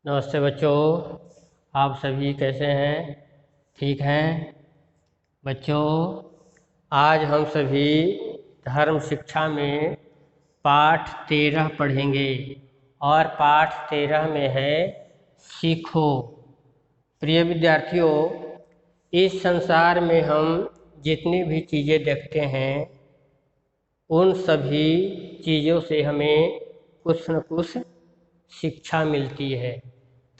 नमस्ते बच्चों। आप सभी कैसे हैं? ठीक हैं बच्चों। आज हम सभी धर्म शिक्षा में पाठ 13 पढ़ेंगे और पाठ 13 में है सीखो। प्रिय विद्यार्थियों, इस संसार में हम जितनी भी चीज़ें देखते हैं उन सभी चीज़ों से हमें कुछ न कुछ शिक्षा मिलती है।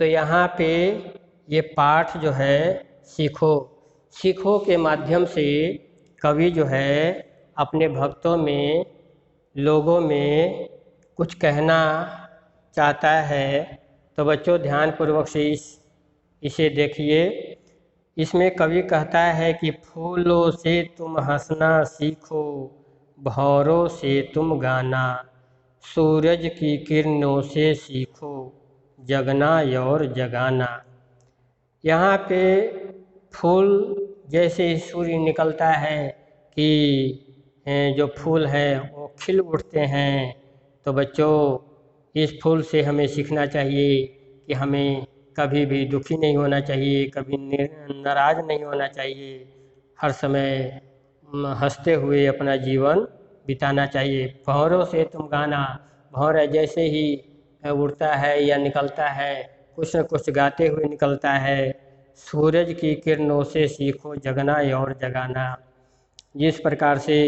तो यहाँ पे ये पाठ जो है सीखो सीखो के माध्यम से कवि जो है अपने भक्तों में, लोगों में कुछ कहना चाहता है। तो बच्चों ध्यानपूर्वक से इसे देखिए। इसमें कवि कहता है कि फूलों से तुम हंसना सीखो, भंवरों से तुम गाना, सूरज की किरणों से सीखो, जगना और जगाना। यहाँ पे फूल जैसे ही सूर्य निकलता है कि जो फूल हैं वो खिल उठते हैं। तो बच्चों, इस फूल से हमें सीखना चाहिए कि हमें कभी भी दुखी नहीं होना चाहिए, कभी नाराज़ नहीं होना चाहिए। हर समय हंसते हुए अपना जीवन बिताना चाहिए। भंवरों से तुम गाना, भंवर जैसे ही उड़ता है या निकलता है कुछ न कुछ गाते हुए निकलता है। सूरज की किरणों से सीखो जगना और जगाना। जिस प्रकार से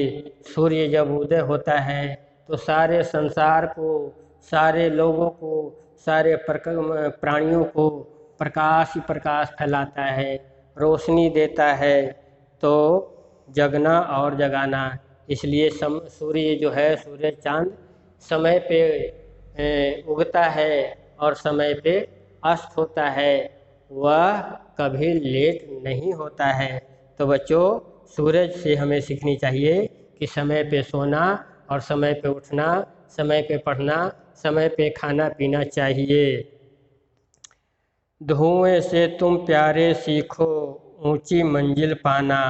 सूर्य जब उदय होता है तो सारे संसार को, सारे लोगों को, सारे प्राणियों को प्रकाश ही प्रकाश फैलाता है, रोशनी देता है। तो जगना और जगाना, इसलिए सूर्य जो है, सूर्य चांद समय पे उगता है और समय पे अस्त होता है, वह कभी लेट नहीं होता है। तो बच्चों, सूरज से हमें सीखनी चाहिए कि समय पे सोना और समय पे उठना, समय पे पढ़ना, समय पे खाना पीना चाहिए। धुएं से तुम प्यारे सीखो, ऊंची मंजिल पाना।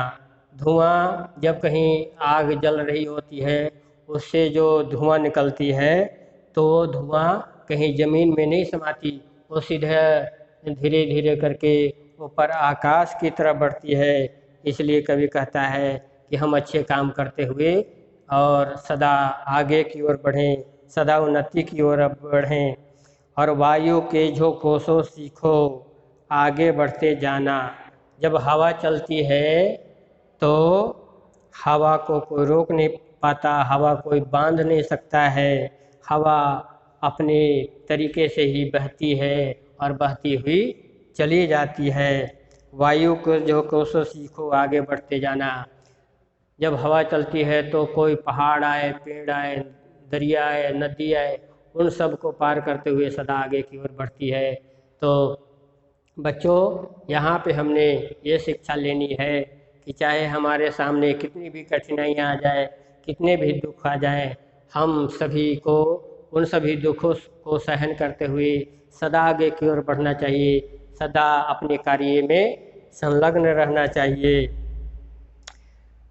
धुआं, जब कहीं आग जल रही होती है उससे जो धुआं निकलती है तो वो धुआं कहीं ज़मीन में नहीं समाती, वो सीधे धीरे धीरे करके ऊपर आकाश की तरफ बढ़ती है। इसलिए कवि कहता है कि हम अच्छे काम करते हुए और सदा आगे की ओर बढ़ें, सदा उन्नति की ओर बढ़ें। और वायु के झोंकों सीखो, आगे बढ़ते जाना। जब हवा चलती है तो हवा को कोई रोक नहीं पाता, हवा कोई बांध नहीं सकता है। हवा अपने तरीके से ही बहती है और बहती हुई चली जाती है। वायु को झोंकों से सीखो, आगे बढ़ते जाना। जब हवा चलती है तो कोई पहाड़ आए, पेड़ आए, दरिया आए, नदी आए, उन सब को पार करते हुए सदा आगे की ओर बढ़ती है। तो बच्चों, यहाँ पे हमने ये शिक्षा लेनी है कि चाहे हमारे सामने कितनी भी कठिनाइयाँ आ जाए, कितने भी दुख आ जाएं, हम सभी को उन सभी दुखों को सहन करते हुए सदा आगे की ओर बढ़ना चाहिए, सदा अपने कार्य में संलग्न रहना चाहिए।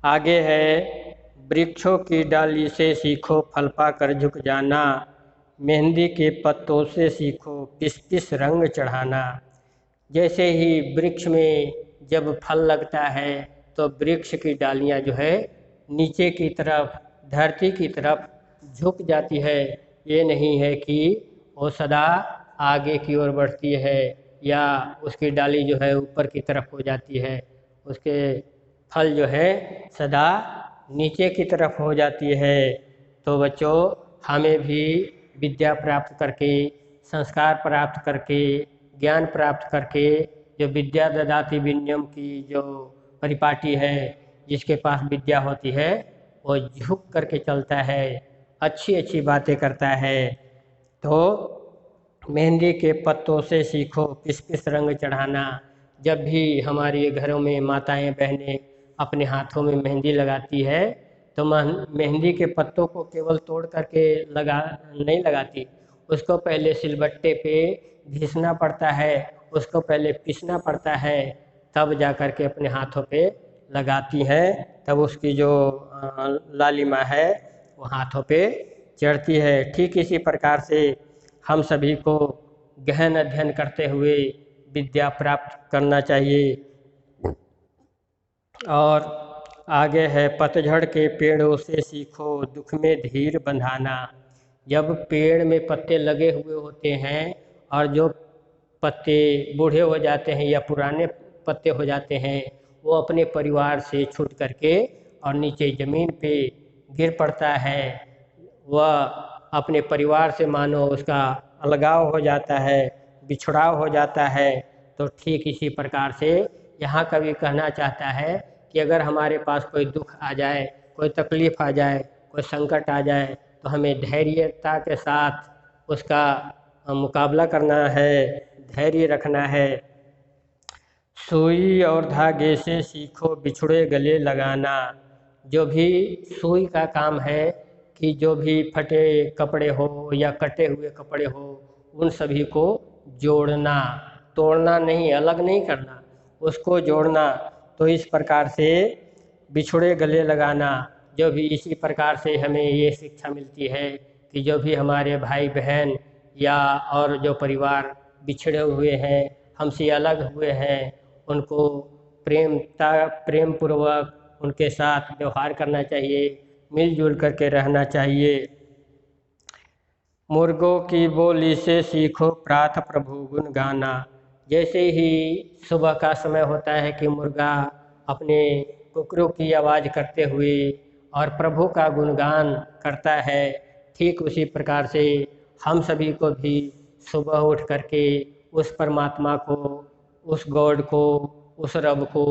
आगे है, वृक्षों की डाली से सीखो फल पाकर झुक जाना, मेहंदी के पत्तों से सीखो पिस पिस रंग चढ़ाना। जैसे ही वृक्ष में जब फल लगता है तो वृक्ष की डालियां जो है नीचे की तरफ, धरती की तरफ झुक जाती है। ये नहीं है कि वो सदा आगे की ओर बढ़ती है या उसकी डाली जो है ऊपर की तरफ हो जाती है, उसके फल जो है सदा नीचे की तरफ हो जाती है। तो बच्चों, हमें भी विद्या प्राप्त करके, संस्कार प्राप्त करके, ज्ञान प्राप्त करके, जो विद्या ददाति विनयम की जो परिपाटी है, जिसके पास विद्या होती है वो झुक करके चलता है, अच्छी अच्छी बातें करता है। तो मेहंदी के पत्तों से सीखो पिस पिस रंग चढ़ाना। जब भी हमारे घरों में माताएं बहनें अपने हाथों में मेहंदी लगाती है तो मेहंदी के पत्तों को केवल तोड़ करके नहीं लगाती, उसको पहले सिलबट्टे पे घिसना पड़ता है, उसको पहले पीसना पड़ता है, तब जा कर के अपने हाथों पे लगाती हैं। तब उसकी जो लालिमा है वो हाथों पे चढ़ती है। ठीक इसी प्रकार से हम सभी को गहन अध्ययन करते हुए विद्या प्राप्त करना चाहिए। और आगे है, पतझड़ के पेड़ों से सीखो दुख में धीर बंधाना। जब पेड़ में पत्ते लगे हुए होते हैं और जो पत्ते बूढ़े हो जाते हैं या पुराने पत्ते हो जाते हैं, वो अपने परिवार से छूट करके और नीचे ज़मीन पे गिर पड़ता है, वह अपने परिवार से मानो उसका अलगाव हो जाता है, बिछड़ाव हो जाता है। तो ठीक इसी प्रकार से यहाँ कवि कहना चाहता है कि अगर हमारे पास कोई दुख आ जाए, कोई तकलीफ आ जाए, कोई संकट आ जाए, तो हमें धैर्यता के साथ उसका मुकाबला करना है, धैर्य रखना है। सुई और धागे से सीखो बिछड़े गले लगाना। जो भी सुई का काम है कि जो भी फटे कपड़े हो या कटे हुए कपड़े हो, उन सभी को जोड़ना, तोड़ना नहीं, अलग नहीं करना, उसको जोड़ना। तो इस प्रकार से बिछड़े गले लगाना, जो भी इसी प्रकार से हमें ये शिक्षा मिलती है कि जो भी हमारे भाई बहन या और जो परिवार बिछड़े हुए हैं, हमसे अलग हुए हैं, उनको प्रेम पूर्वक उनके साथ व्यवहार करना चाहिए, मिलजुल करके रहना चाहिए। मुर्गों की बोली से सीखो प्रात प्रभु गुण गाना। जैसे ही सुबह का समय होता है कि मुर्गा अपने कुकरों की आवाज़ करते हुए और प्रभु का गुणगान करता है, ठीक उसी प्रकार से हम सभी को भी सुबह उठ करके उस परमात्मा को, उस गॉड को, उस रब को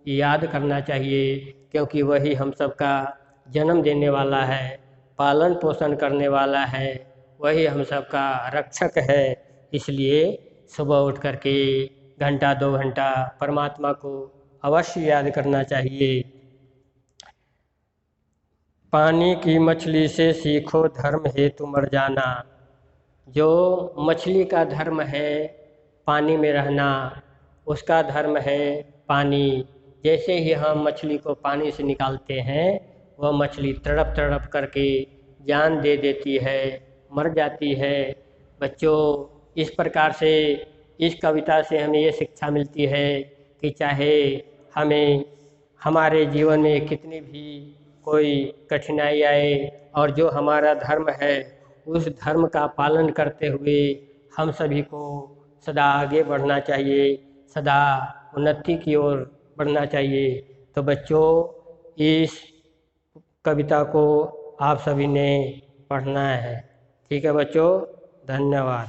याद करना चाहिए, क्योंकि वही हम सबका जन्म देने वाला है, पालन पोषण करने वाला है, वही हम सबका रक्षक है। इसलिए सुबह उठ करके घंटा 2 घंटा परमात्मा को अवश्य याद करना चाहिए। पानी की मछली से सीखो धर्म हेतु मर जाना। जो मछली का धर्म है पानी में रहना, उसका धर्म है पानी। जैसे ही हम मछली को पानी से निकालते हैं, वह मछली तड़प तड़प करके जान दे देती है, मर जाती है। बच्चों, इस प्रकार से इस कविता से हमें ये शिक्षा मिलती है कि चाहे हमें हमारे जीवन में कितनी भी कोई कठिनाई आए और जो हमारा धर्म है उस धर्म का पालन करते हुए हम सभी को सदा आगे बढ़ना चाहिए, सदा उन्नति की ओर बढ़ना चाहिए। तो बच्चों, इस कविता को आप सभी ने पढ़ना है। ठीक है बच्चों, धन्यवाद।